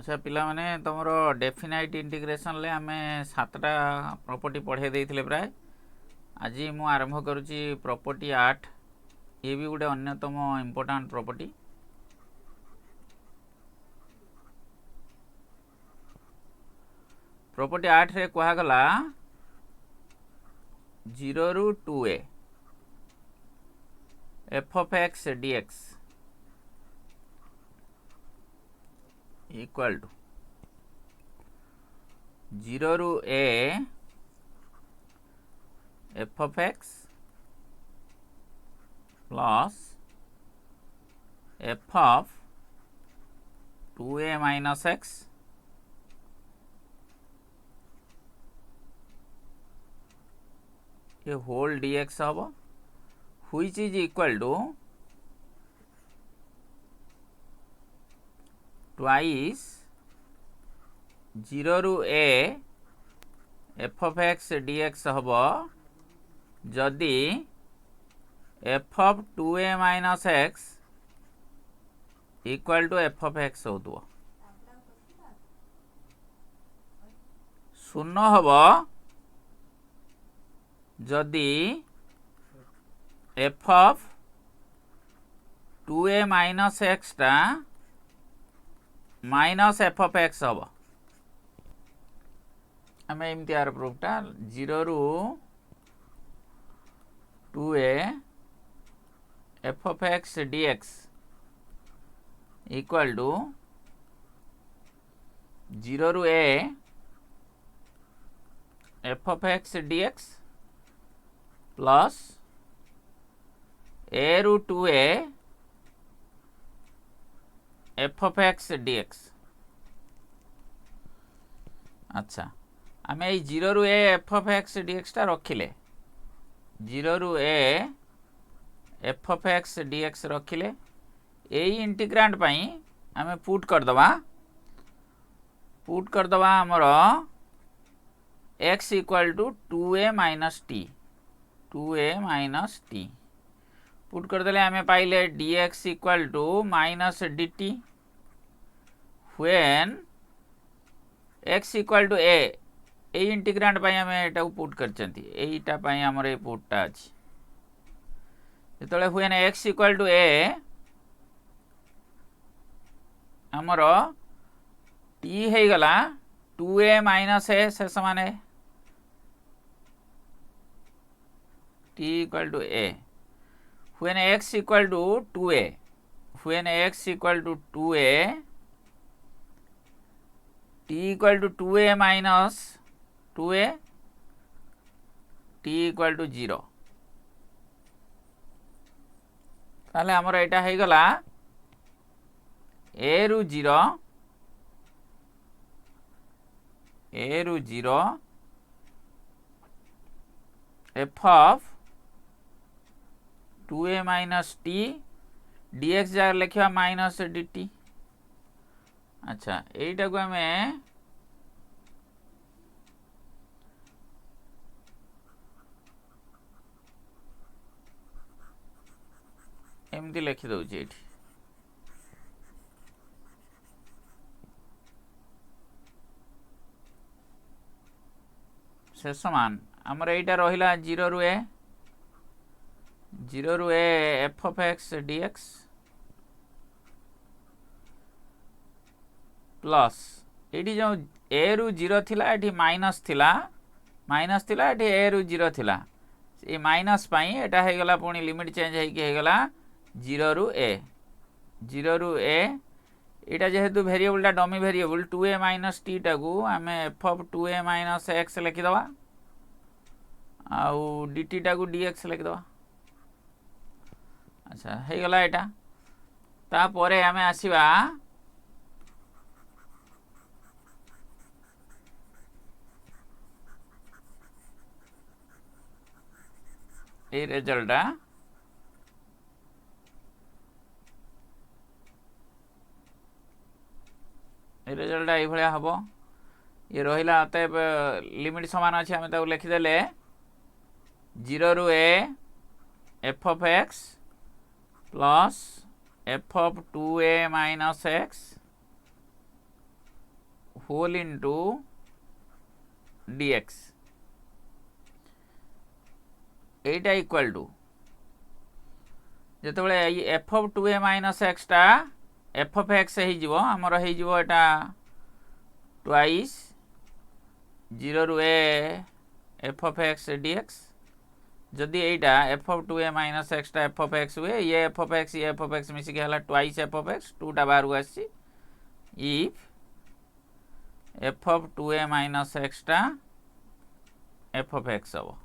अच्छा पिला माने तुमर डेफिनाइट इंटीग्रेशन ले आमे 7टा प्रॉपर्टी पढ़े देइथिले प्राय आज मु आरंभ करूची प्रॉपर्टी 8 ये भी गोटे अन्यतम इम्पोर्टेंट प्रॉपर्टी। प्रॉपर्टी 8 रे कहा गला 0 रू 2a f of x dx equal to 0 रू a f of x plus f of 2a minus x ये whole dx हबो which is equal to twice 0 रू a f of x dx हबो जदि f of 2a minus x equal to f of x होतबो शून्य हबो जदि f of 2a minus x टा minus f of x हबो हमें एमती आर प्रूफ टा 0 रू 2a f of x dx equal to 0 रू a f of x dx plus a रू 2a f of x dx। अच्छा आम ये 0 रू a f of x dx टा रखिले 0 रू a f of x dx रखिले यही इंटीग्रांड पाई आम पुट करदबा हमर x equal to 2a minus t put करदेले आम पाइले dx equal to minus dt when x equal to a यही इंटीग्रांड पाई आम एटा पुट करचंती एटा पाई हमर ए पुटटा अछि जेतले when x equal to a हमर t हे गला 2a माइनस a से समान है t equal to a when x equal to 2a t equal to 2a minus 2a t equal to 0 ताले हमर एटा हे गला a रू 0 f of 2a minus t dx जगह लिखा माइनस dt। अच्छा यहीटा को आम एमती लिखि दउछि एठी से समान हमर एटा रहिला 0 रू a f of x dx plus eighty जो a रू 0 थिला एटी माइनस थिला एटी a रू 0 थिला ए माइनस पाई एटा हे गला पुनी लिमिट चेंज हे के हे गला 0 रू a एटा जेहेतु वेरिएबल टा dummy variable 2a minus t टा को आमे f of 2a माइनस x लिखि दवा आउ dt टा को dx लिखि दवा। अच्छा हे गला एटा ता परे आमे आसीबा ए रिजल्ट ये भलिया हबो ये रहिला अतएव लिमिट समान अछि हमें ताको लिखि देले 0 रू a f of x plus f of 2a minus x whole into dx एटा इक्वल टू जिते F of 2a minus X टा एफ ऑफ एक्स हो आमर हो ट्वाइस 0 रु a F of X dx जदि एटा F of 2a minus X टा एफ ऑफ एक्स हुए ये एफ ऑफ एक्स मिसिक है ट्वाइस एफ ऑफ एक्स 2 टा बाहर आसी if F of 2a minus X टा एफ ऑफ एक्स हम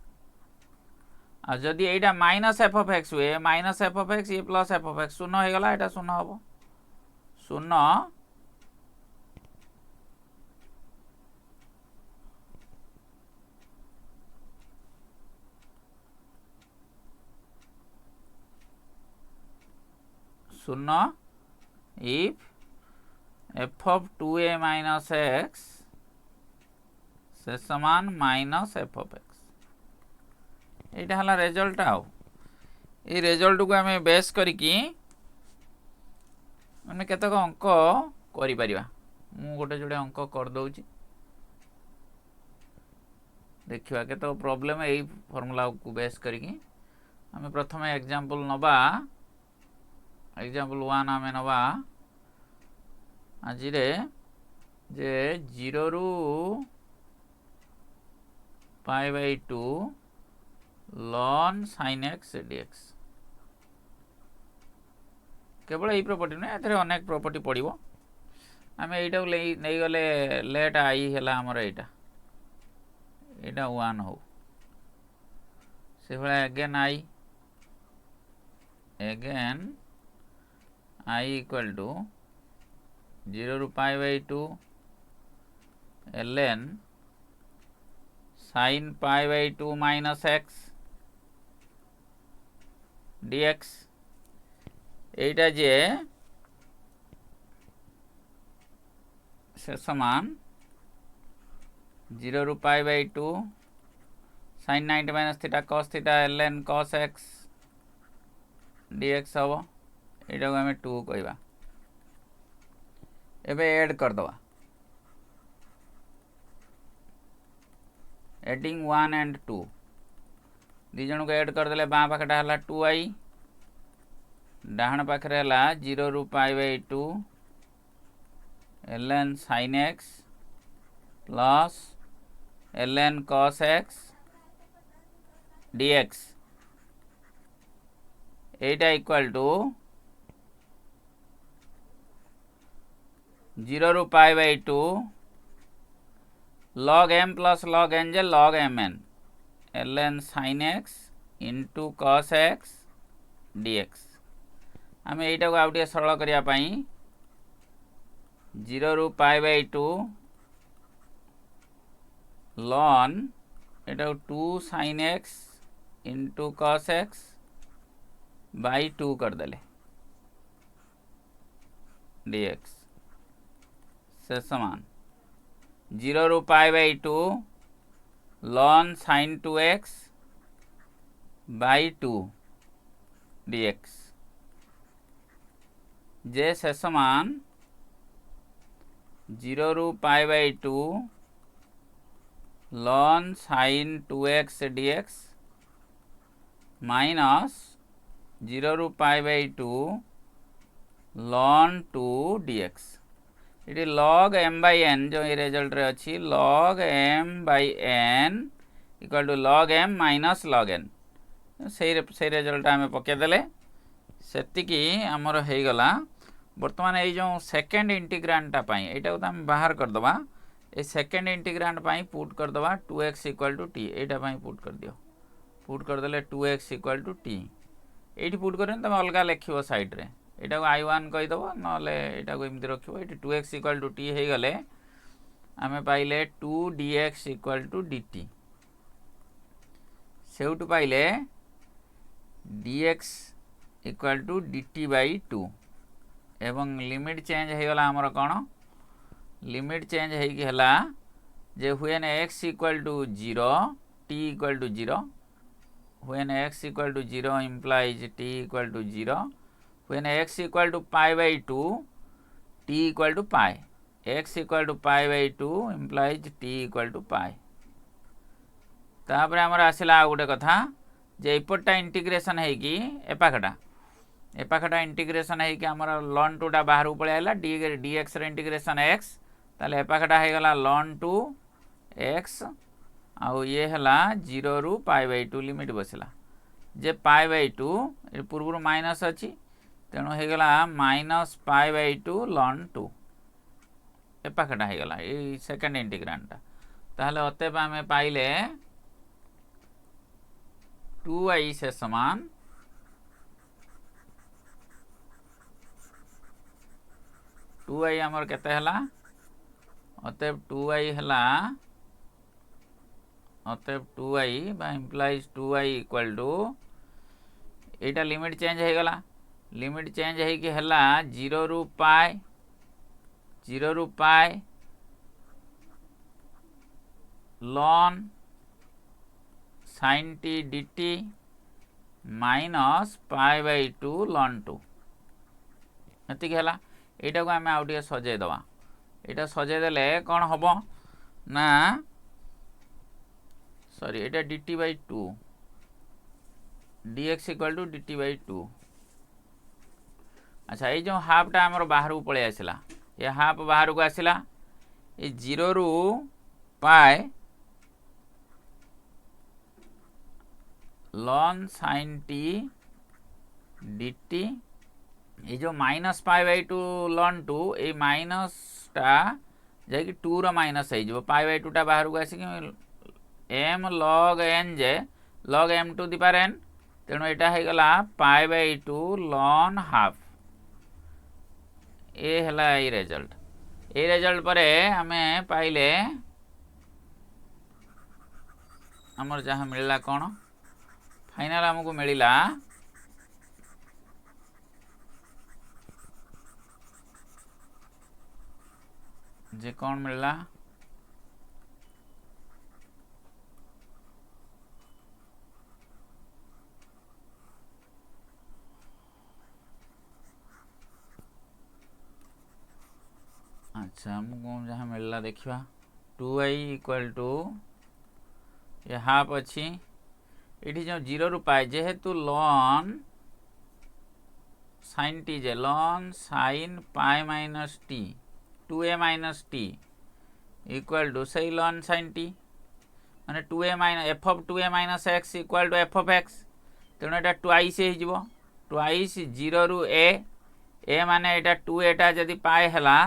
आ जदि एटा माइनस एफ ऑफ एक्स हुए माइनस एफ ऑफ एक्स ये प्लस एफ ऑफ एक्स शून्य हो गला एटा शून्य हम शून्य शून्य if F of 2a minus x से समान माइनस एफ ऑफ एक्स एटा हला रिजल्ट आउ ए रिजल्ट को आमे बेस करिकी माने केतक अंक करि परिबा मु गोटे जोड़े अंक कर दउची देखिबा केतक प्रॉब्लम एई फार्मूला को बेस करिकी आमे प्रथम एग्जांपल नबा एग्जांपल 1 आमे नबा आज रे जे 0 रु pi by 2 ln sin x dx केवल यही प्रॉपर्टी ना एथरे अनेक प्रॉपर्टी पड़िबो आमे एटा नै गले लेट आई हैला हमर एटा 1 हो से भला अगेन I इक्वल टू 0 रु pi by 2 ln sin pi by 2 minus x dx एटा जे से समान 0 रु pi by 2 sin 90 minus theta cos theta ln cos x dx हम एटा को हमें 2 कहबा एबे ऐड कर दवा एडिंग 1 एंड 2 दी जन को ऐड कर देले बाँ पाखटा हला 2i डाहण पाखरे हला 0 रु pi by 2 ln sin x plus ln cos x dx एटा इक्वल टू 0 रु pi by 2 log m plus log n जे log mn ln sin x into cos x dx आमे एटा को आउटे सरल करिया पई 0 रु pi by 2 ln Etah 2 sin x into cos x by 2 कर देले dx से समान 0 रु pi by 2 ln sin 2x by 2 dx जे से समान 0 रु pi by 2 ln sin 2x dx minus 0 रु pi by 2 ln 2 dx इटी log m by n जो ये रिजल्ट रे अछि log m by n equal to log m minus log n से result आमे पके देले सेति की हमर हे गला वर्तमान ए जो सेकंड इंटीग्रांड पई एटा को हम बाहर कर दबा ए सेकंड इंटीग्रांड पई पुट कर दबा 2x इक्वल टू t एटा पई पुट कर दियो पुट कर देले 2x इक्वल टू t एठी पुट करन तमे अलगा लिखिबो साइड रे एटा को i1 कहि दबो नले एटा को एमति रखिबो एठी 2x इक्वल टू t हे गले आमे पाइले 2 dx इक्वल टू dt सेउट पाइले dx equal to dt by 2 एवं लिमिट चेंज हे गला हमर कोन लिमिट चेंज हे कि हला जे when x equal to 0 t equal to 0 when x equal to 0 implies t equal to 0 when x equal to pi by 2 t equal to pi x equal to pi by two implies t equal to pi. तापर आमर आसला आ गोटे कथा जे एपटा integration है कि एपाखटा integration है कि आमर ln 2 टा बाहर पळे आइला dx रे इंटीग्रेशन x ताले एपाखटा है गला ln 2 x आउ ये हला 0 रु पाई बाई 2 लिमिट बसला जे पाई बाई 2 ए पूर्व माइनस अछि तेणु हे गला माइनस पाई बाई 2 ln 2 एपाखटा है गला ए सेकंड इंटीग्रांड टा ताहले अतएव आमे पाइले 2i से समान 2i हमर केते हला अतएव 2i हला अतएव 2i बा implies 2i equal to Etah limit change है गला लिमिट चेंज है कि हला 0 रु पाई ln sin t dt minus pi by 2 ln 2 एतिक हला एटा को आमे आउटिया सजे दवा एटा सजे देले कोन हबो ना सॉरी एटा dt by 2 dx equal to dt by 2। अच्छा ये जो हाफ टा हमर बाहर को पळे आसिला ये हाफ बाहर को आसिला ये 0 रु पाई ln sin t dt ये जो माइनस पाई बाई 2 ln 2 ये माइनस टा जे कि 2 रो माइनस है जो पाई बाई 2 टा बाहर को आसी कि m log n जे log m to the power n तेणु एटा है गला पाई बाई 2 ln हाफ ए हला ए रिजल्ट परे हमें पाइले हमर जहां मिलला कोन फाइनल हमको मिलला जे कौन मिलला अच्छा हमको जहाँ मिलला देखिवा 2i इक्वल टू ये हाफ अच्छी ये जो 0 रु पाई जेहेतु ln sin t जे ln sin pi minus t 2a minus t equal to सही ln sin t माने 2a minus f of 2a माइनस x equal to f of x तेणु एटा ट्वाइस हे जिवो ट्वाइस 0 रु a माने एटा 2 एटा जदि पाई हला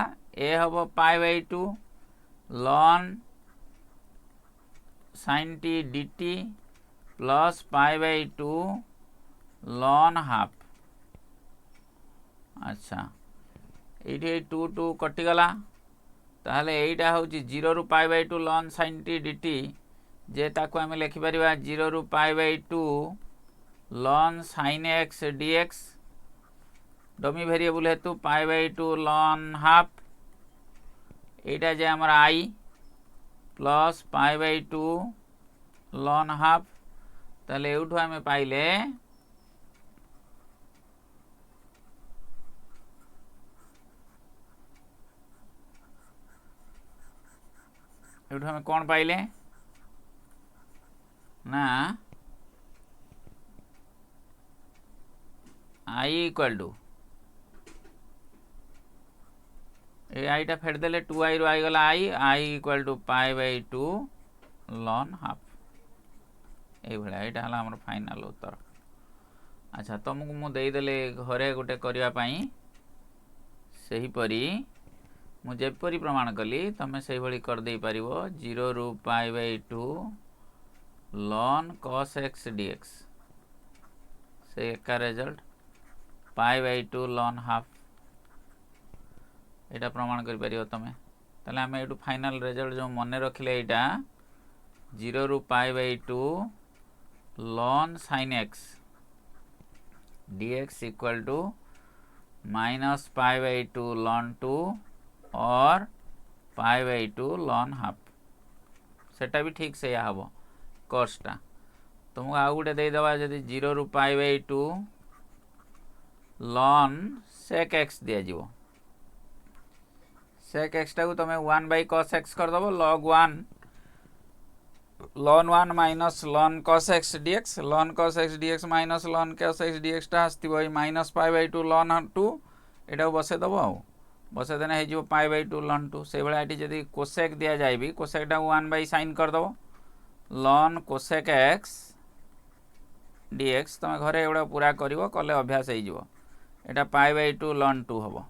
a हबो पाई by 2 ln sin t dt plus pi by 2 ln half. अच्छा ये 2 2 कटि गला ताहले एटा होची 0 रु pi by 2 ln sin t dt जे ताको हमें लिखि परिबा 0 रु pi by 2 ln sin x dx dummy variable हेतु पाई बाई 2 ln हाफ एटा जे हमर i plus pi by 2 ln half ताले एउठो हमें पाइले एउठो हमें कौन पाइले ना i इक्वल टू ए आई टा फेड देले 2i रो आई गला i equal to pi by 2 ln half ए भला एटा हला हमर फाइनल उत्तर। अच्छा तुमको मु देई देले घरे गोटे करिया पई सही परी मु जेपरी प्रमाण कली तमे सही भली कर देई परिवो 0 रु pi by 2 ln cos x dx से एका result pi by 2 ln half एटा प्रमाण कर परियो तमे ताले हमें एटू फाइनल रिजल्ट जो मने रखले एटा 0 रु pi by 2 ln sin x dx equal to minus pi by 2 ln 2 और पाई बाई 2 ln हाफ सेटा भी ठीक से या हबो कोर्सटा तुमको आ गुटे दे दवा जदी 0 रु pi by 2 ln sec x दिया जीवो सेक एक्स टाक तुम 1 बाई कस एक्स करदेव log 1 ln 1 minus ln cos x dx ln cos x dx minus ln cos x dx टा आसथिबो ए माइनस पाई बाई 2 ln 2 एटा बसे दबो आ बसे देने हे जिवो पाई बाई 2 ln 2 से बेला एटी जदी कोसेक दिया जाय भी कोसेक टा 1 बाई sin कर दबो ln कोसेक x dx तमे घरे एडा पूरा करिवो कले अभ्यास हे जिवो एटा पाई बाई 2 ln 2 हबो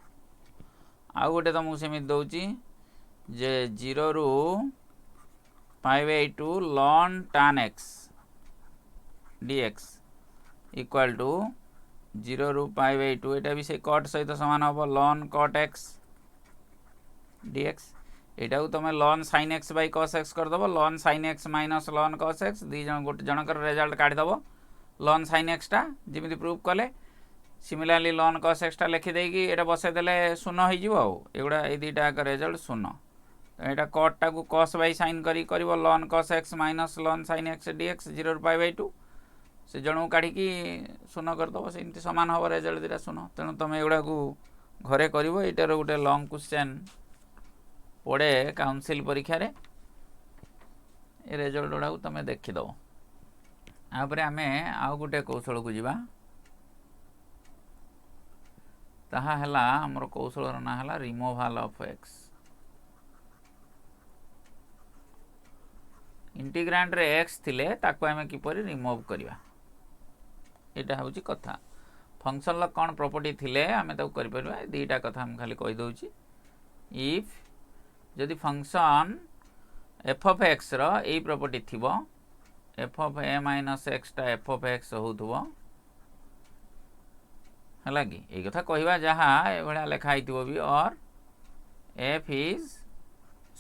आ गोटे तुमको सेमित दउची जे 0 रु pi by 2 ln tan x dx equal to 0 रु पाई बाई 2 एटा भी से cot सहित समान हबो ln cot x dx एटा को तुम ln sin x by cos x कर दबो ln sin x minus ln cos x दी जन गोटे जनकर रिजल्ट काढी दबो ln sin x टा जेमिति प्रूफ कले सिमिलरली ln cos x टा लिखि देगी एटा बसे देले शून्य हो जिवो आ एगुडा ए दुईटा का रिजल्ट शून्य एटा cot टा को cos बाई sin करी करिवो ln cos x minus ln sin x dx 0 रु पाई बाई 2 से जनू काढी की शून्य कर दबो सेमति समान हो रिजल्ट दिरा शून्य तेनु तुम एगुडा को घरे करिवो एटार गोटे लॉन्ग क्वेश्चन पड़े काउंसिल परीक्षा रे ए रिजल्ट गुडा को तुम देखि दबो आपर आमे आउ गोटे कौशल को जीवा ताहा हला हमर कौशल ना हला रिमूवल ऑफ x इंटीग्रांड रे x थिले ताको आमे किपरि रिमूव करिवा एटा होची कथा फंक्शन ला कोन प्रॉपर्टी थिले आमे ताको करि परबा दीटा कथा हम खाली कहि दउची इफ जदि फंक्शन f of x रो ए प्रॉपर्टी थिबो f of a minus x टा f of x होथबो हला कि ए कथा कहिबा जहा ए भला लेखा आइतिबो भी और f is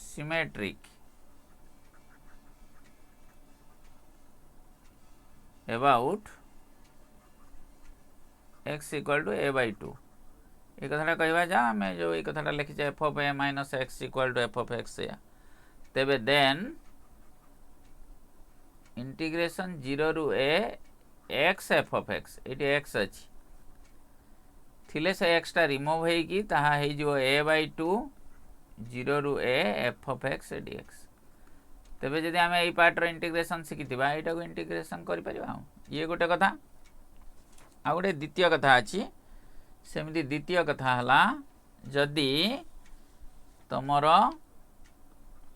symmetric about x equal to a by 2 ए कथाटा कहिबा जा हमें जो ए कथाटा लिखि छ f of a minus x equal to f of x या तेबे देन इंटीग्रेशन 0 रु a x f of x eighty x अछि थिले से x टा रिमूव हेई की ताहा हेई जो a by 2 0 रु a f of x dx तेबे जदि आमे एई पार्ट रो इंटीग्रेशन सिकितिबा एटा को इंटीग्रेशन करि परिबा ये गोटे कथा आ गोटे द्वितीय कथा अछि सेमिति द्वितीय कथा हला जदि तमरो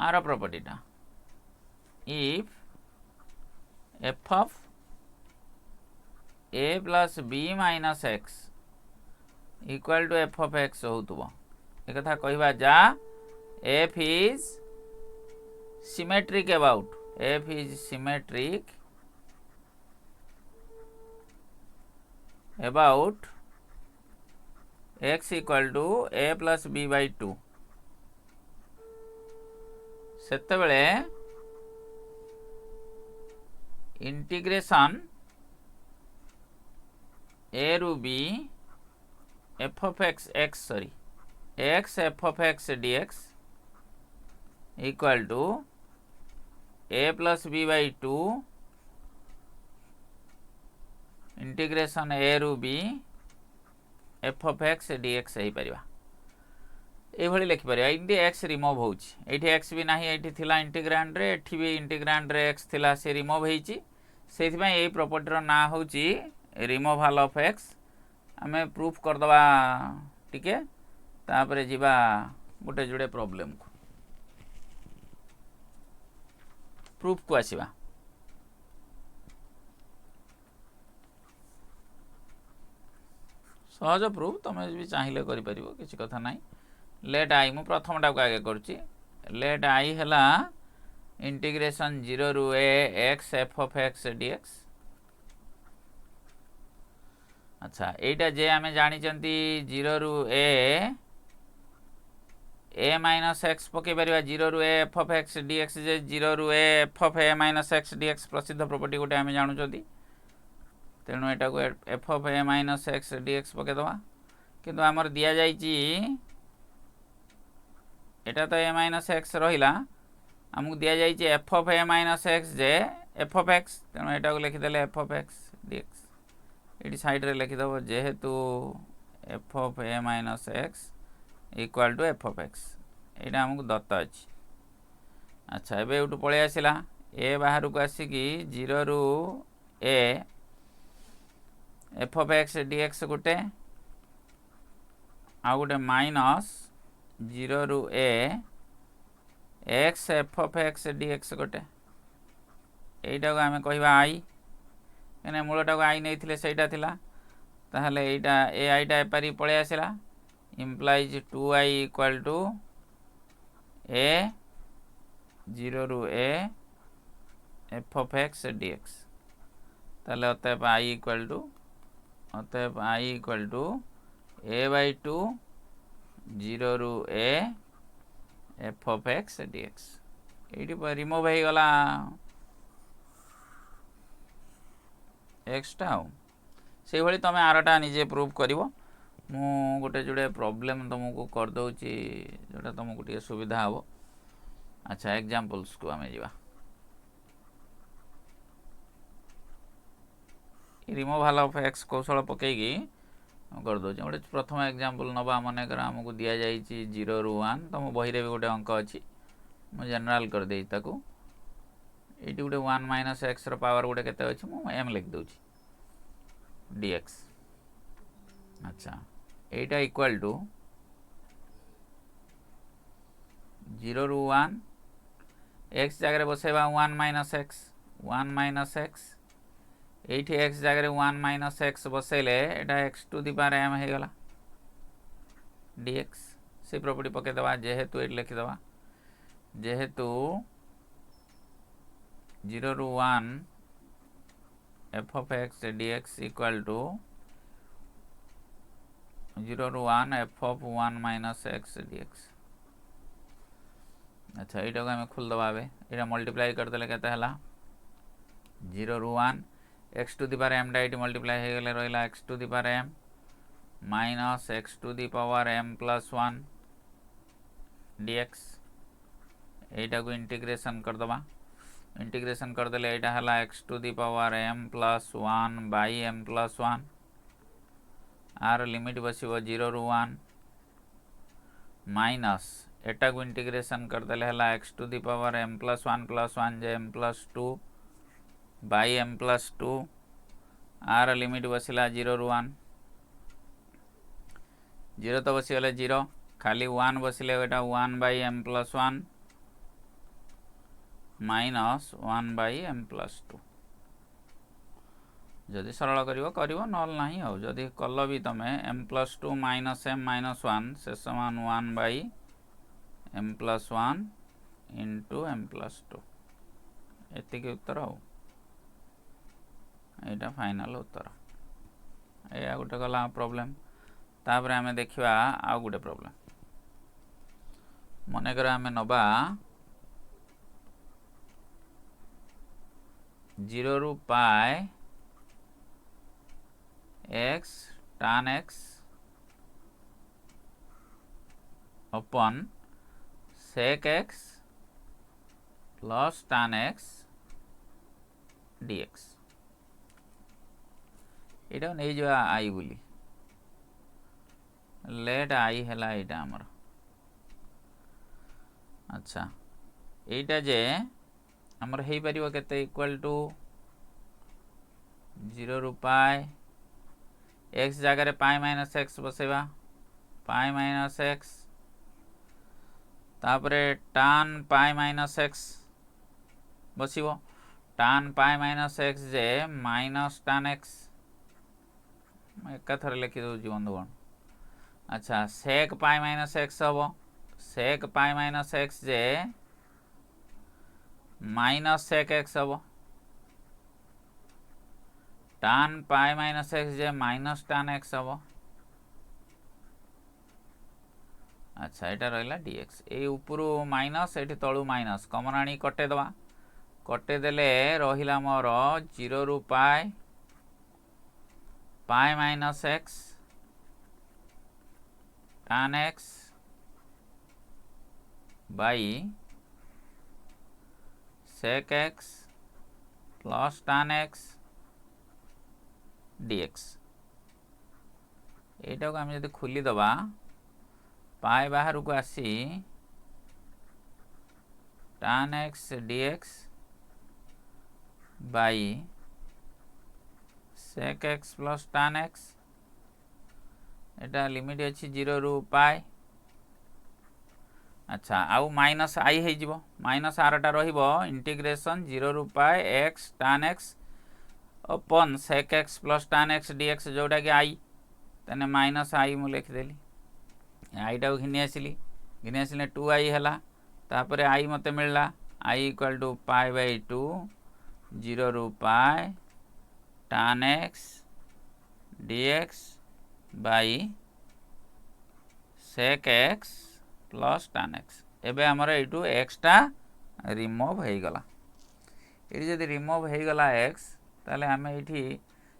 आर प्रॉपर्टी टा if f of a plus b minus x equal to f of x होतबो ए कथा कहिबा जा f is symmetric about f is symmetric about x equal to a plus b by 2 सेते बेले इंटीग्रेशन a रु b f of x x f of x dx equal to a plus b by 2 integration a रु b f of x dx हे परिबा ए भली लिखि परिबा इंडी x remove होउची एठी x भी नाही एठी थिला इंटीग्रांड रे एठी भी इंटीग्रांड रे x थिला से रिमूव हेची सेथि में ए प्रॉपर्टी रो ना होउची रिमूवल ऑफ x हमें प्रूफ कर दबा टिके तापरे जिबा गोटे जुडे प्रॉब्लम को प्रूफ को आसीबा सहज प्रूफ तुम भी चाहिए करि परिबो किछि कथा नाही लेट आई मु प्रथम टा को आगे करछि लेट आई हला इंटीग्रेशन 0 रु a x f of x dx अच्छा एटा जे हमें जानि चंती 0 रु a minus x पके परिबा 0 रु a f of x dx जे 0 रु a f of a minus x dx प्रसिद्ध प्रॉपर्टी गोटे हमें जानु चंती तेणु एटा को f of a minus x dx पके दवा किंतु हमर दिया जाईची एटा तो a minus x रहिला हमकु दिया जाईची f of a minus x J f of x तेणु एटा को लिखि देले f of x dx eighty side रे लिखि दबो जेहेतु f of a minus x equal to f of x एटा हमको दत्त अच्छी। अच्छा एबे एटू पळे आसिला ए बाहर को आसिकी 0 रु a f of x dx गोटे आ गोटे माइनस 0 रु a x f of x dx गोटे एटा को आमे कहबा आई एने मूलटा को आई नहीं थिले सेटा थिला ताहले एटा ए आईटा एपारी पळे आसिला implies 2i equal to a 0 रु a f of x dx ताले अतएव i equal to a by 2 0 रु a f of x dx eighty remove हो गला x टा से भली तमे आरटा निजे प्रूव करिवो मु गोटे जोड़े प्रॉब्लम तुमको कर दउची जोटा तुमको टिके सुविधा हो। अच्छा एग्जांपल्स को आमे जीवा रिमूवल ऑफ एक्स कौशल पकईकी कर दउची गोटे प्रथम एग्जांपल नबा मन कर हमको दिया जाइची 0 रु 1 तुम बही रे भी गोटे अंक अछि मु जनरल कर देई ताकू एटी गोटे 1 माइनस एक्स रो पावर गोटे केते अछि मु m लिख दउची dx। अच्छा एटा इक्वल टू 0 रु 1 x जगह बसेबा 1 माइनस x एठी x जगह 1 माइनस x बसेले एटा x to the power m हे गला dx से प्रॉपर्टी पके दबा जेहेतु एट लिखि दबा जेहेतु 0 रु 1 f of x dx equal to 0 रु 1 f of 1 minus x dx। अच्छा एटा को हमें खुल दबा एटा मल्टीप्लाई कर देले केते हला 0 रु 1 x to the power m डाइट मल्टीप्लाई हे गेले रहला x to the power m minus x to the power m plus 1 dx एटा को इंटीग्रेशन कर दबा इंटीग्रेशन कर देले एटा हला x to the power m plus 1 by m plus 1 आर लिमिट बसिबो 0 रु 1 माइनस एटा को इंटीग्रेशन कर देले हला x to the power m plus 1 जे m plus 2 by m plus 2 आर लिमिट बसिला 0 रु 1 0 तो बसिगले 0 खाली 1 बसिले एटा 1 by m plus 1 minus 1 by m plus 2 जदि सरल करिवो नल नाही हो जदि कल भी तमे m plus 2 minus m minus 1 से समान 1 by m plus 1 into m plus 2 एति के उत्तर हो एटा फाइनल उत्तर ए आ गोटे गला प्रॉब्लम तापर हमें देखिबा आ गोटे प्रॉब्लम मने कर हमें नबा 0 रु pi x tan x upon sec x plus tan x dx एटा नहीं जो आई बोली लेट आई हैला एटा हमर। अच्छा एटा जे हमर हेई परिबो केते इक्वल टू 0 रु पाई x जगह पाई माइनस x बसेबा पाई माइनस x तापरे tan पाई माइनस x बसिबो tan पाई माइनस x जे माइनस tan x एक थर लिखि दो जी बंधुगण। अच्छा sec पाई माइनस x हबो sec पाई माइनस x जे माइनस sec x हबो tan पाई माइनस x जे माइनस tan x हबो। अच्छा एटा रहला dx ए ऊपरू माइनस एठी तळू माइनस कॉमन आनी कटे दवा कटे देले रहिला मोर 0 रु pi pi minus x tan x by sec x plus tan x dx एटा को हम जदि खुली दबा पाई बाहर को आसी tan x dx by sec x plus tan x Etah limit अच्छी 0 रु पाए। अच्छा आउ माइनस आई हो माइनस आरटा रहिबो इंटीग्रेशन 0 रु पाए x tan x अपन sec x plus tan x dx जोटा कि आई तने माइनस आई मु लिखिदेली आईटा घिनी आसिली 2i है तापर आई मते मिलला I equal to pi by 2 0 रु पाए tan x dx by sec x plus tan x एबे हमर एटू x टा रिमूव हो गला। ये जदि रिमूव हो गला x ताले हमें एठी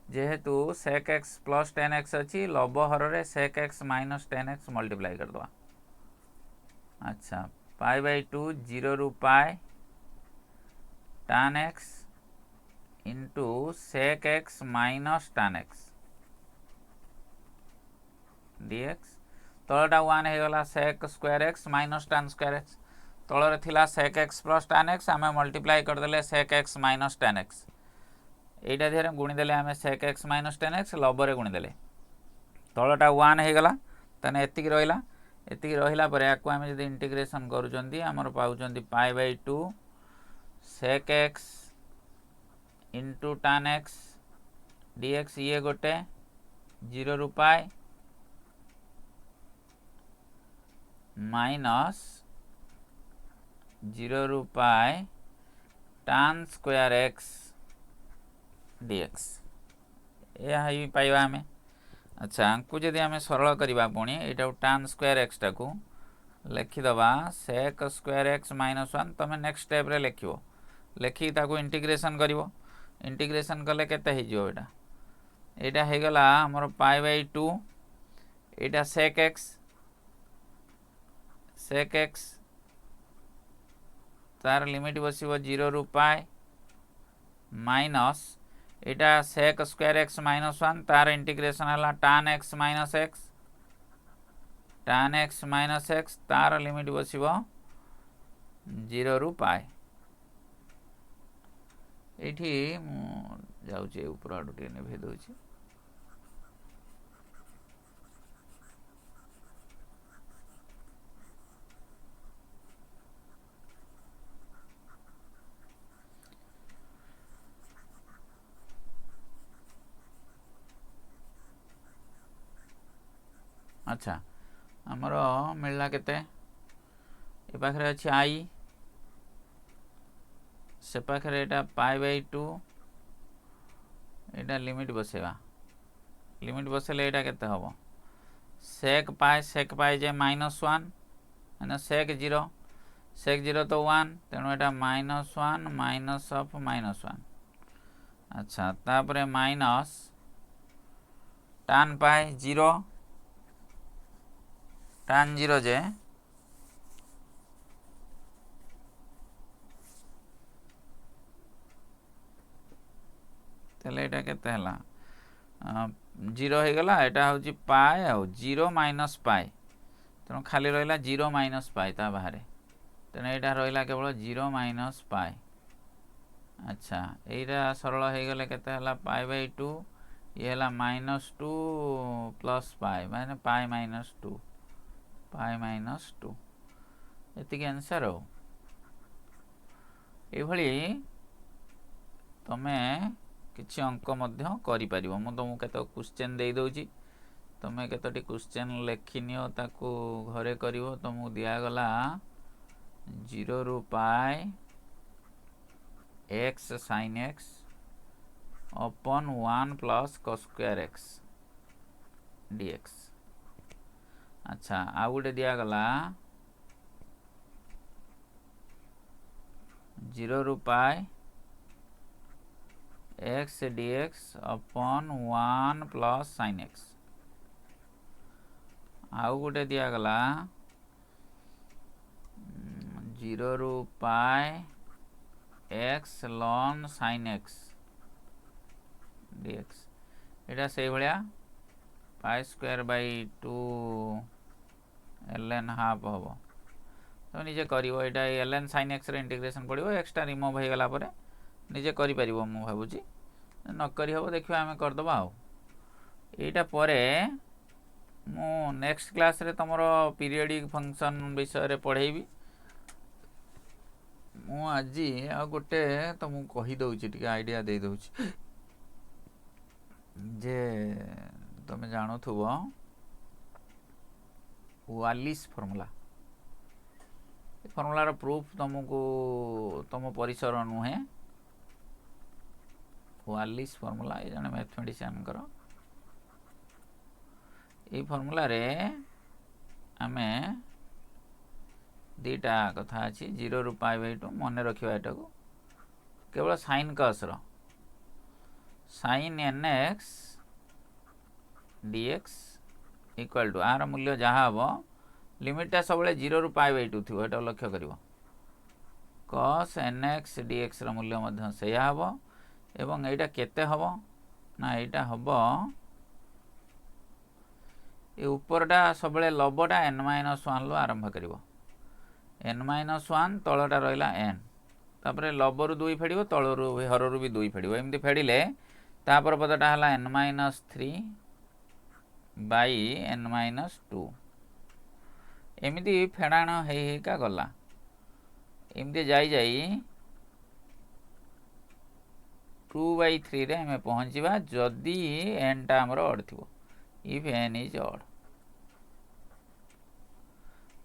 जेहेतु sec x plus tan x अच्छी लबहर रे sec x minus tan x multiply कर दवा। अच्छा पाई बाई 2 0 रु पाए tan x into sec x minus tan x dx तलटा 1 हो गला sec square x minus tan square x तलरे थिला sec x plus tan x आमे मल्टीप्लाई कर देले sec x minus tan x एटा धेरे गुणी देले आमे sec x minus tan x लबरे गुणी देले तलटा 1 हो गला तने एतिकी रहिला परे याकू आमे जदी इंटीग्रेशन करूचंती हमर पाउचंती pi by 2 sec x into tan x dx ये गोटे 0 रु पाए माइनस 0 रु पाए tan स्क्वायर x dx यह ही पाइबा हमें। अच्छा आंकु जदि हमें सरल करबा पुणी एटा tan स्क्वायर x टाकू लिखि दबा sec स्क्वायर x माइनस 1 तमे नेक्स्ट स्टेप रे लिखिबो लिखि ताकू इंटीग्रेशन करिवो इंटीग्रेशन कले केते हे जिवो एटा हे गला हमर पाई बाई 2 एटा sec x तार लिमिट बसिबो 0 रु पाए माइनस एटा sec स्क्वायर x माइनस 1 तार इंटीग्रेशन हला tan x माइनस x तार लिमिट बसिबो 0 रु पाए एठी मु जाउची ऊपर आडू टे ने भेद होची। अच्छा हमर मिलला केते ए पाखरे अछि आई से पाखरे एटा पाई बाई 2 एटा लिमिट बसेवा लिमिट बसेले एटा केते हबो sec पाई जे माइनस 1 माने sec 0 तो 1 तेणु एटा माइनस 1 माइनस ऑफ माइनस 1 अच्छा तापरे माइनस tan पाई 0 tan 0 जे तेले एटा केते हला 0 हो गला एटा होची पाए आ 0 माइनस पाए तेणु खाली रहिला 0 माइनस पाए ता बाहरे तेणु एटा रहिला केवल 0 माइनस पाए। अच्छा एटा सरल हो गले केते हला पाई बाई 2 ये हला माइनस 2 प्लस पाए माने पाए माइनस 2 एतिक आंसर हो ए भली तमे किछि अंक मध्य करि परिबो मु तुमको केतो क्वेश्चन दे दोची तमे केतोटी क्वेश्चन लेखिनियो ताकू घरे करिवो तुमको दिया गला 0 रु पाए x sin x अपन 1 plus cos square x dx। अच्छा आ गुटे दिया गला 0 रु पाए x dx अपन 1 प्लस sin x आउ गुटे दिया गला 0 रु पाए x ln sin x dx एटा से भलिया pi square by 2 ln half हबो तुम निजे कर ln sin x रे इंटीग्रेशन पड़ो एक्सट्रा रिमूव हो गला परे निजे करि परिबो मु भाबुची न करि हबो देखिबा आमे कर दबा आ एटा परे मु नेक्स्ट क्लास रे तमरो पीरियोडिक फंक्शन विषय रे पढेबी मु आजी आ गोटे तुमको कहि दउची टिके आइडिया दे दउची जे तुम जानो थुबो वालिस फॉर्मूला फॉर्मूला प्रूफ तुमको तुम परिसर नुहे वालिस फॉर्मूला ये जने मैथमेटिशियन करो ये फॉर्मूला रे आमे दीटा कथा अछि 0 रु पाई बाय 2 मने रखिबा एटा को केवल sin cos रो sin nx dx equal to आर मूल्य जहा हबो लिमिट ता सबले 0 रु पाई बाय 2 थिबो एटा लक्ष्य करिवो cos nx dx रो मूल्य मध्ये सेया हबो एवं एटा केते हबो ना एटा हबो ए ऊपरटा सबले लबटा n - 1 लो आरंभ करिवो n-1 तलटा रहिला n तापरे लबरु 2 फेडिबो तळरु हररु भी 2 फेडिबो एमती फेडिले तापर पदटा हला n-3 बाई n-2 एमती फेडाण हेई हेका गला एमती जाई जाई 2/3 रे हमें पहुंचीबा जदी n टा हमर ऑड थिबो इफ n इज ऑड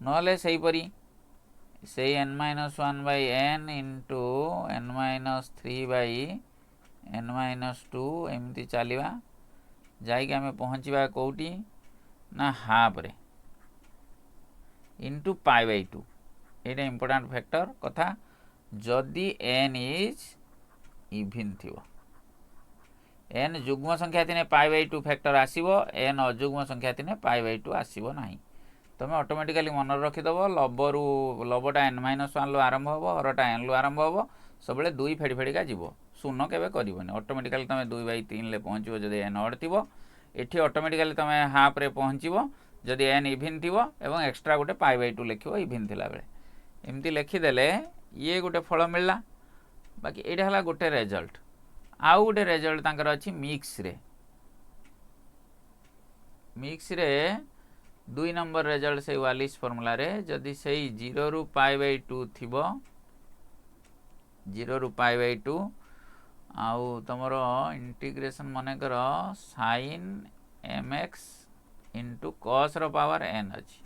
नले सही परी से n-1 by n into n-3 by n-2 एमती चलिबा जाई के हमें पहुंचीबा कोठी ना हाफ रे into pi by 2 Etah important factor कथा जदी n इज इवन थिबो n जुग्म संख्या थिने pi by 2 फैक्टर आसीबो n अजुग्म संख्या थिने pi by 2 आसीबो नाही तुम ऑटोमेटिकली मन रखी दबो लबटा n-1 लो आरंभ होबो हरटा n लो आरंभ होबो सबले 2 फेडी फेडीका जीवो शून्य केबे करिवोनी ऑटोमेटिकली तुम 2/3 ले पहुंचबो जदी n ऑड थिबो एठी ऑटोमेटिकली तुम हाफ रे पहुंचबो जदी n इवन थिबो एवं एक्स्ट्रा गोटे pi by 2 लिखिबो इवन थिला बेले एमती लिखि देले ये गोटे फल मिलला बाकी एटा हला गोटे रिजल्ट आउ गोटे रिजल्ट तांकर अछि मिक्स रे 2 नंबर रिजल्ट से वालिस फॉर्मूला रे जदी सेही 0 रु पाई बाय 2 थिबो 0 रु पाई बाय 2 आउ तमरो इंटीग्रेशन माने करो sin mx into cos रो पावर n अछि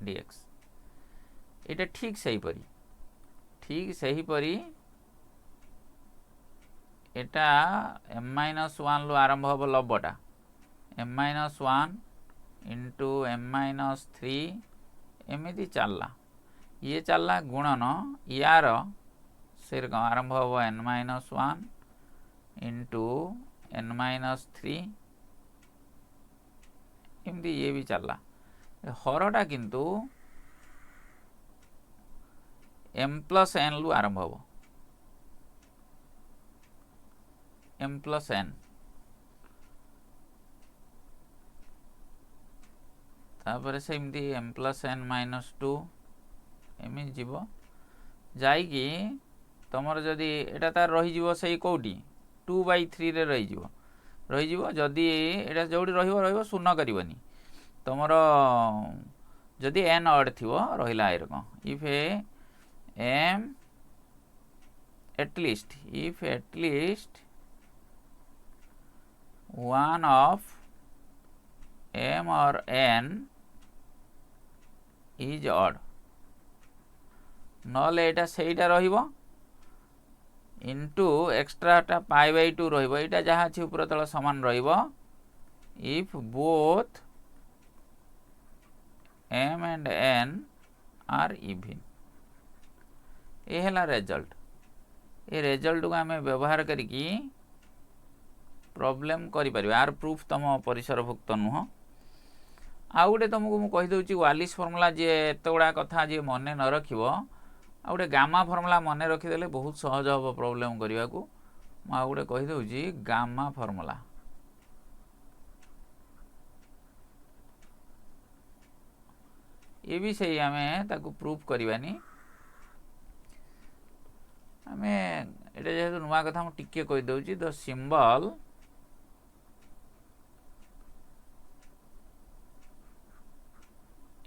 dx एटा ठीक सही परी एटा m-1 लो आरंभ होबो लबटा m-1 into m-3 एमिति चलला ये चलला गुणन यार सिर आरंभ होबो n-1 into n-3 एमिति ये भी चलला हरटा किंतु m plus n लु आरंभ होबो m plus n तापर सेमती m plus n minus 2 एमि जीवो जाई कि तमर जदी एटा तार रही जीवो सही कोठी 2/3 रे रही जीवो जदी एटा जोडी रहिबो शून्य करिवनी तमर जदी n ऑड थिवो रहिला एरको if m at least one of m or n is odd नले एटा सेटा रहिबो इनटू एक्स्ट्रा टा पाई बाय 2 रहिबो एटा जहा छि ऊपर तळ समान रहिबो if both m and n are even ए हला रिजल्ट ए रिजल्ट को हमें व्यवहार करिकी प्रॉब्लम करि परिबा आर प्रूफ तम परिसरभुक्त नुह आ गुटे तुमको मु कहि दउची वालिस फार्मूला जे एतगुडा कथा जे मने न रखिबो आ गुटे गामा फार्मूला मने रखि देले बहुत सहज हो प्रॉब्लम करिवा को मु आ गुटे कहि दउची गामा फार्मूला ये भी सही आमे ताकू प्रूफ करवानी आमे एटा जेहेतु नुआ कथा मु टिके कहि दउची the symbol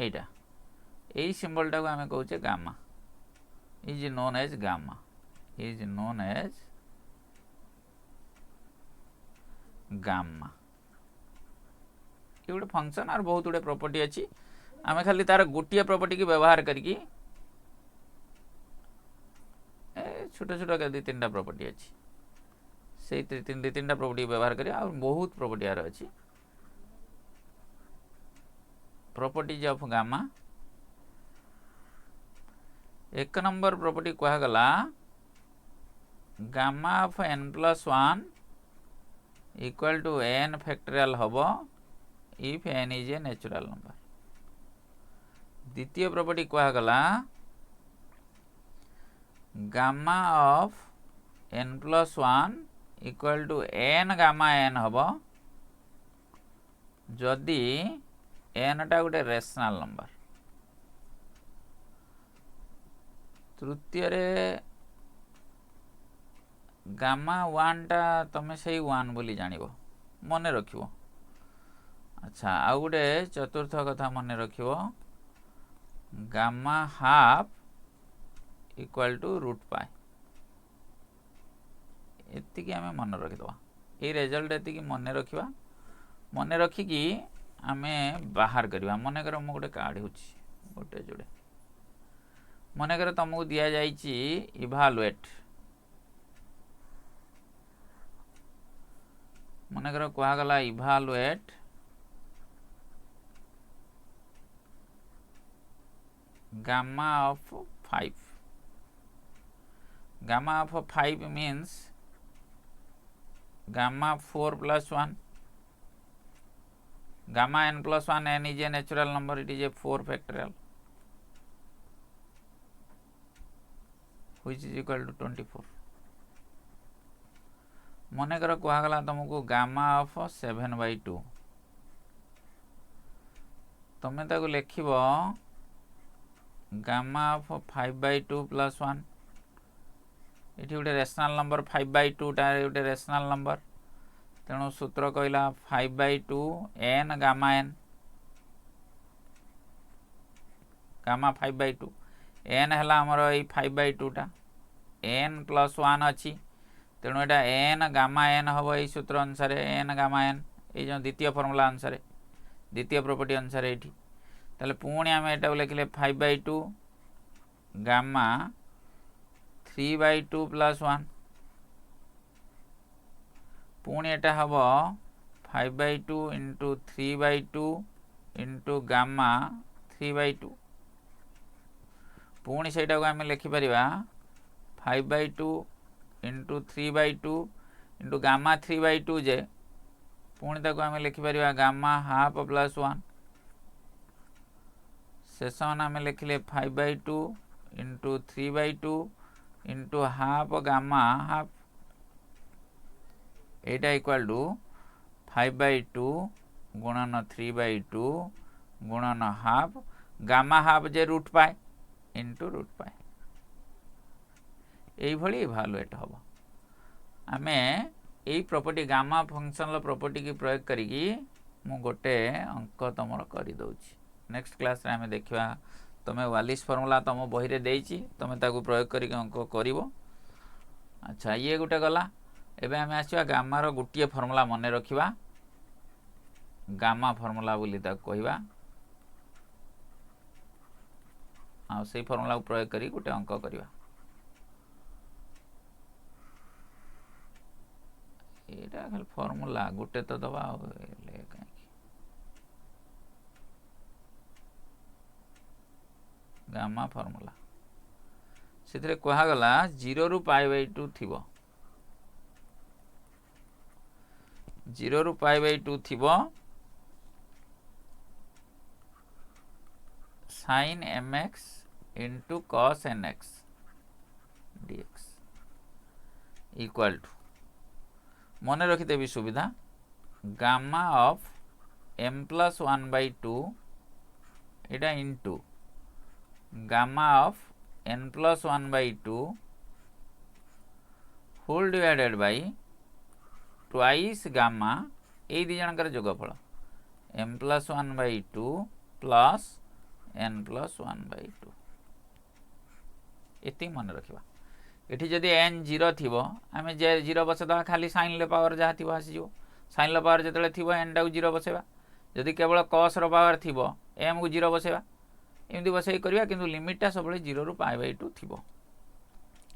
Etah AE symbol टाको आमे कहउचे gamma is known as gamma is known as gamma ये गोटे फंक्शन और बहुत गुड़े प्रॉपर्टी अच्छी आमे खाली तार गोटे प्रॉपर्टी की व्यवहार करके छोट छोट के दु तीन प्रॉपर्टी अच्छी से दु तीन प्रॉपर्टी व्यवहार करिया और बहुत प्रॉपर्टी यार अच्छी प्रॉपर्टीज ऑफ गामा एक नंबर प्रॉपर्टी कहा गला gamma of n+1 equal to n factorial हबो if n is a natural number द्वितीय प्रॉपर्टी कहा गला gamma of n+1 equal to n gamma n हबो जदि n टा गोटे रेशनल नंबर तृतीय रे गामा 1 टा तमे सही 1 बोली जानिबो मने रखिबो अच्छा आ गोटे चतुर्थ कथा मने रखिबो gamma half equal to root pi एति की हमें मन रखि दवा ए रिजल्ट एति की मने रखिबा मने रखि की हमें बाहर करबा मने कर मु गोटे कार्ड होची गोटे जोड़े मने कर तुमको दिया जाईची इवैल्यूएट मने कर कहा गला evaluate gamma of 5 gamma of 5 means gamma 4 plus 1 gamma n plus 1 n is a natural number it is a 4 factorial which is equal to 24 मने कर कहा गला तुमको gamma of 7/2 तमे ताको लिखिबो gamma of 5/2 plus 1 इठी गोटे रेशनल नंबर 5/2 टा गोटे रेशनल नंबर तेणु सूत्र कहला 5/2 n gamma n gamma 5/2 n हला हमर ए 5/2 टा n plus 1 अछि तेणु एटा n गामा n हबो ए सूत्र अनुसार n गामा n ए जो द्वितीय फार्मूला अनुसार द्वितीय प्रॉपर्टी अनुसार एठी ताले पुणी आमे एटा लिखले 5/2 गामा 3/2 plus 1 पुणी एटा हबो 5/2 into 3/2 into गामा 3/2 पुणी सेटा को आमे लिखि परिबा 5/2 into 3/2 into गामा 3/2 जे पुणी ताको आमे लिखि परिबा गामा हाफ प्लस 1 शेषन आमे लिखले 5/2 into 3/2 into half gamma half Etah equal to 5/2 गुणन 3/2 गुणन हाफ गामा हाफ जे रूट पाए into रूट पाए एई भली इवैल्यूएट हबो आमे एई प्रॉपर्टी गामा फंक्शन प्रॉपर्टी की प्रयोग करिकी मु गोटे अंक तमर करि दउची नेक्स्ट क्लास रे हमें देखिबा तमे वालिस फार्मूला तम बही रे देइची तमे ताकू प्रयोग करी अंक करिवो अच्छा ये गुटे गला एबे हमें आसीबा गामा रो गुटिए फार्मूला मने रखिबा गामा फार्मूला बोली ता कहिबा आ सेई फार्मूला को प्रयोग करी गुटे अंक करिबा एटा खाली फार्मूला गुटे तो दबा ले काई गामा फार्मूला से कहा गला 0 रु π/2 थिबो 0 रु π/2 थिबो sin mx into cos nx dx equal to मने रखी देबी सुविधा गामा ऑफ m plus 1/2 एटा into gamma of n plus 1/2 whole divided by twice gamma ए दी जनकर जोगफल m plus 1/2 plus n plus 1/2 एति मन रखिबा। एठी जदि n 0 थिबो आमे जे 0 बसेदा खाली sin ले पावर जहा थिबो आसी जो sin ले पावर जतले थिबो n टाउ 0 बसेबा जदि केवल cos रो पावर थिबो m को 0 बसेबा एमती बसई करिया किंतु लिमिट टा सब 0 रु π/2 थिबो।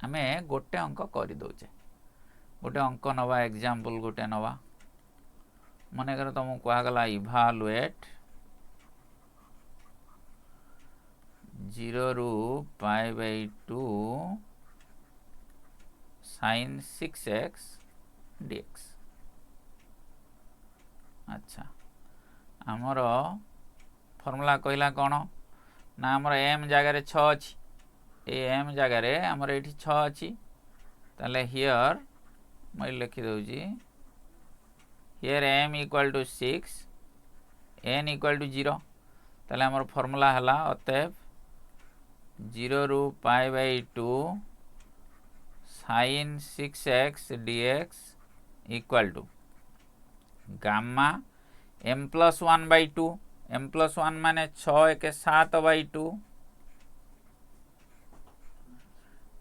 आमे गोटे अंक करि दोचे गोटे अंक नवा एग्जांपल गोटे नवा मने कर तुम कहा गला इभालुएट 0 रु π/2 sin 6x dx। अच्छा आमर फॉर्मूला कहला कौन ना आमर m जगह 6 अच्छी एम जगह आमर ये 6 अच्छी ताले हियर मैं लिखी दूची here m equal to 6 n equal to 0 ताले आमर फॉर्मूला हला अतएव 0 रु π/2 sin 6x dx equal to gamma m plus 1/2 m plus 1 माने 6 1 7/2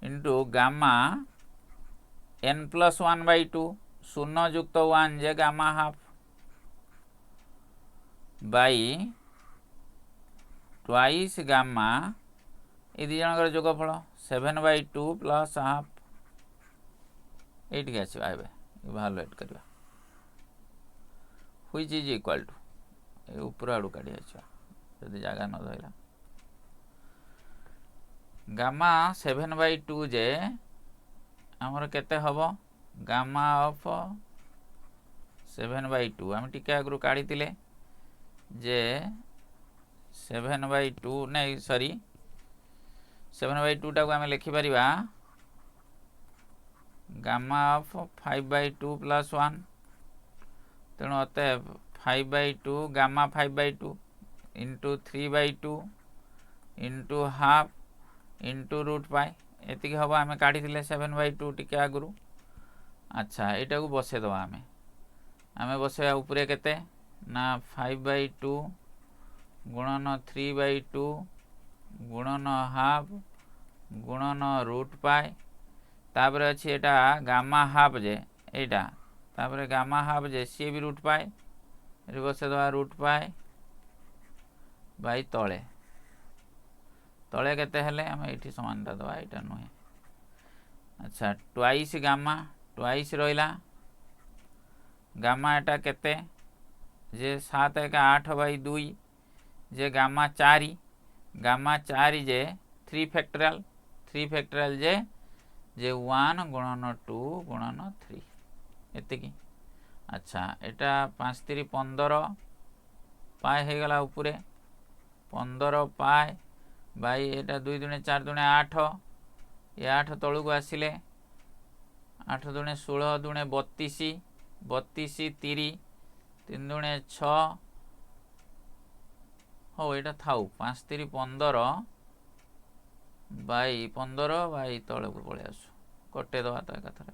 इंटू गामा n प्लस 1/2 शून्य जुक्त 1 जे gamma half by twice gamma ये दी जनकर जोगफल 7/2 प्लस हाफ एटी आसवा इभालुएट करवा व्हिच इज इक्वल टू ऊपर आड़ू काढ़ी आसवा जदि जगह न धरला गामा 7/2 जे आमर केते हबो गामा ऑफ 7/2 आम टिके आगु काढ़ी तिले जे 7/2 नहीं सॉरी 7/2 टाको आम लिखि परिबा गामा ऑफ 5/2 प्लस 1 तेणु अतएव 5/2 gamma 5/2 into 3/2 into half into root pi एति हम आम काढ़ी 7/2 टिके आगु। अच्छा यहाँ को बसे दवा आम बसवा उपरे केते ना 5/2 गुणन 3/2 गुणन हाफ गुणन रूट पाई तापर अच्छी एटा गामा हाफ जे एटा तापर गामा हाफ जे सी भी रूट पाई ये बसे दवा रूट पाई बाई तले तले केते हेले आम ये समानता दवा यहाँ नुहे। अच्छा ट्वाइस गामा ट्वाइस रहा गामा एटा केते जे 7 1 8/2 जे गामा 4 जे 3 फैक्टोरियल जे 1 गुणन 2 गुणन 3 एतिकी। अच्छा एटा 5 3 15 पाए हो गला उपरे 15 पाए बाई एटा 2 दुणे 4 दुणे 8 ये 8 तलू को आसिले 8 दुणे 16 दुणे 32 32 30 3 दुणे 6 हो एटा थाउ 5 3 15 बाई 15 बाई तले को पळे आसु कटे दवा तो एकाथरे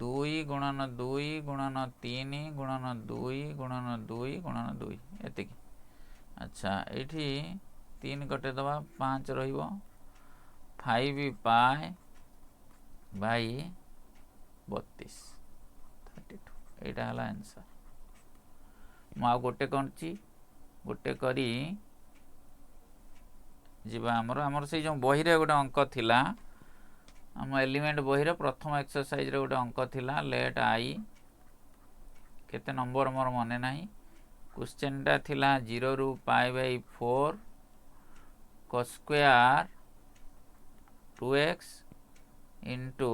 2 गुणन 2 गुणन 3 गुणन 2 गुणन 2 गुणन 2 एतिकी। अच्छा एठी 3 कटे दवा 5 रहिबो 5 पाए बाई 32 32 एटा हला आंसर। मु गोटे करछि गोटे करी जीवा आमर से जो बही रे गोटे अंक थिला आम एलिमेंट बही रे प्रथम एक्सरसाइज रे गोटे अंक थिला लेट आई केते नंबर मोर मने नाही क्वेश्चन टा थिला 0 रु π/4 cos square 2x into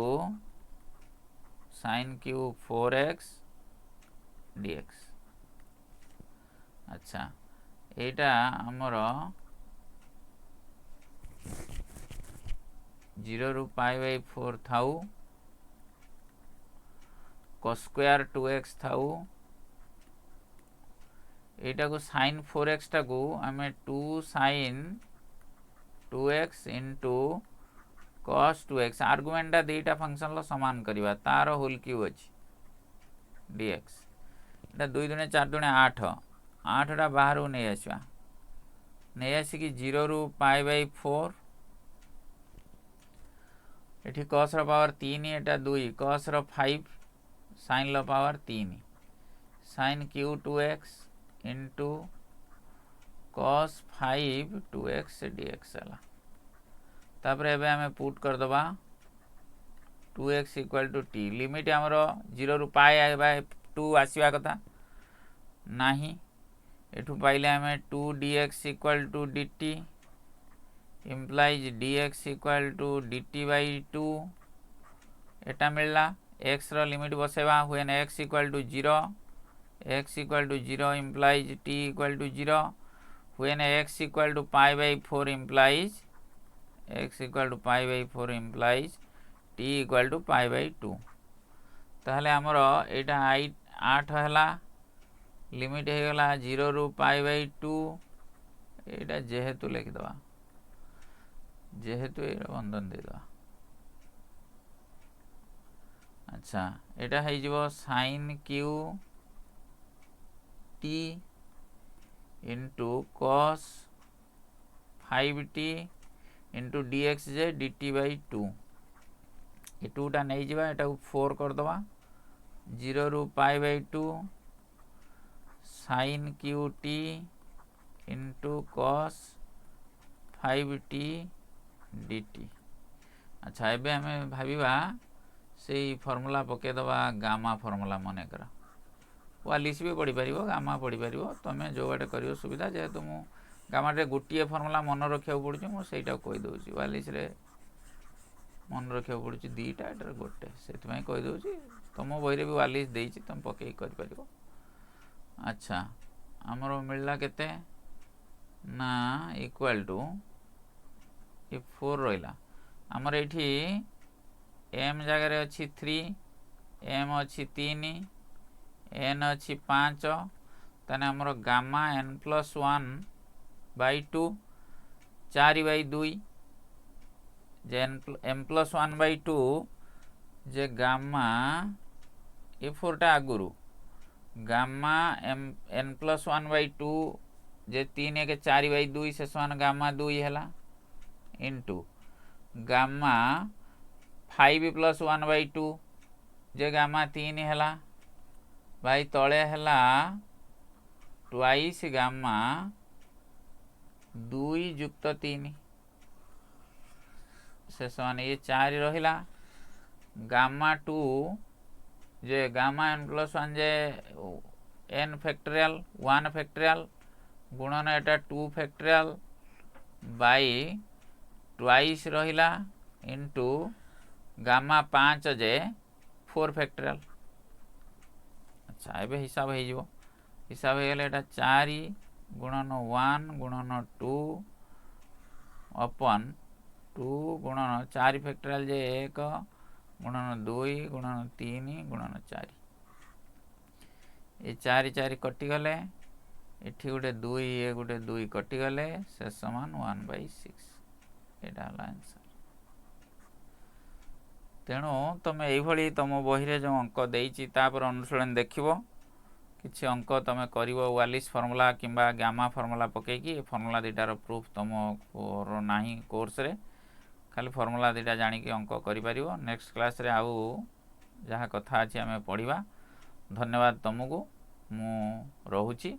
sin cube 4x dx। अच्छा एटा आमर 0 रु π/4 थाउ cos स्क्वायर 2x थाउ एटा को sin 4x टा को आमे 2 sin 2x into cos 2x argument टा देटा फंक्शन लो समान करिवा तार होल क्यूब अछि dx एटा 2 दुने 4 दुने 8 8 टा बाहर नै आसीबा नै आसी कि 0 रु पाई बाय 4 एठी cos रो पावर 3 एटा 2 cos रो 5 sin रो power 3 sin q 2x into cos 5 2x dx हला तापर एबे हमें पुट कर दबा 2x equal to t limit हमरो 0 रु पाई बाय 2 आसीबा कथा नाही एठू पाइले हमें 2 dx equal to dt implies dx equal to dt by 2 एटा मिलला x रो लिमिट बसेबा when x equal to 0 x equal to 0 implies t equal to 0 when x equal to pi by 4 implies x equal to pi by 4 implies t equal to pi by 2 ताहले हमरो एटा 8 हला limit हे गला 0 रु pi by 2 एटा जेहेतु लिख दवा जेहेतु era बंधन दे दवा अच्छा एटा है जीवो sin q t into cos 5t into dx J dt by 2 ये 2 टा नहीं जीवा एटा 4 कर दवा 0 रु pi by 2 sin q t into cos 5t dt अच्छा एबे हमें भाबीबा से फार्मूला पके दबा गामा फार्मूला मने करा वालिस भी पढ़ी परिबो गामा पढ़ी परिबो तमे जो बाटे करियो सुविधा जे तुम गामा रे गुटिए फार्मूला मन रखिया पड़ुची मो सेटा कहि दोची वालिस रे मन रखिया पड़ुची दीटा एटर गोटे सेति में कहि दोची तुम बही रे भी वालिस देइची तुम पके करि परिबो अच्छा हमरो मिलला केते ना इक्वल टू ये 4 रहिला हमर एठी m जगह रे अछि 3 m अछि 3 n अछि 5 तने हमर gamma n + 1 by 2 4 by 2 J m + 1 by 2 J gamma ए 4 टा आगुरु गामा n + 1 by 2 जे 3 के 4 by 2 से समान गामा 2 हैला into gamma 5 + 1 by 2 J gamma 3 हैला भाई तळे हैला ट्वाइस गामा 2 युक्त 3 से समान ये 4 रहिला गामा 2 जे गामा n + 1 जे n फैक्टोरियल 1 फैक्टोरियल गुणन एटा 2 फैक्टोरियल बाय ट्वाइस रहिला इनटू गामा 5 जे 4 फैक्टोरियल अच्छा एबे हिसाब हे जिवो हिसाब हे गेले एटा 4 गुणन 1 गुणन 2 अपन 2 गुणन 4 फैक्टोरियल जे 1 गुणन 2 गुणन 3 गुणन 4 ए 4 4 कटि गले एठी गुटे 2 ए गुटे 2 कटि गले से समान 1/6 एटा आंसर तेणु तुम यही तुम बही जो अंक देइछि तापर अनुशीलन देखिबो किछि अंक तुम करिवो वालिस फार्मूला किंबा गामा फार्मूला पकेकी फार्मूला दीटार प्रूफ तुम नाही कोर्स रे खाली फार्मूला दीटा जानी कि अंक करि परिवो नेक्स्ट क्लास रे आउ जहा कथा अछि हमें पढ़िबा धन्यवाद तुमको मु रहुछि।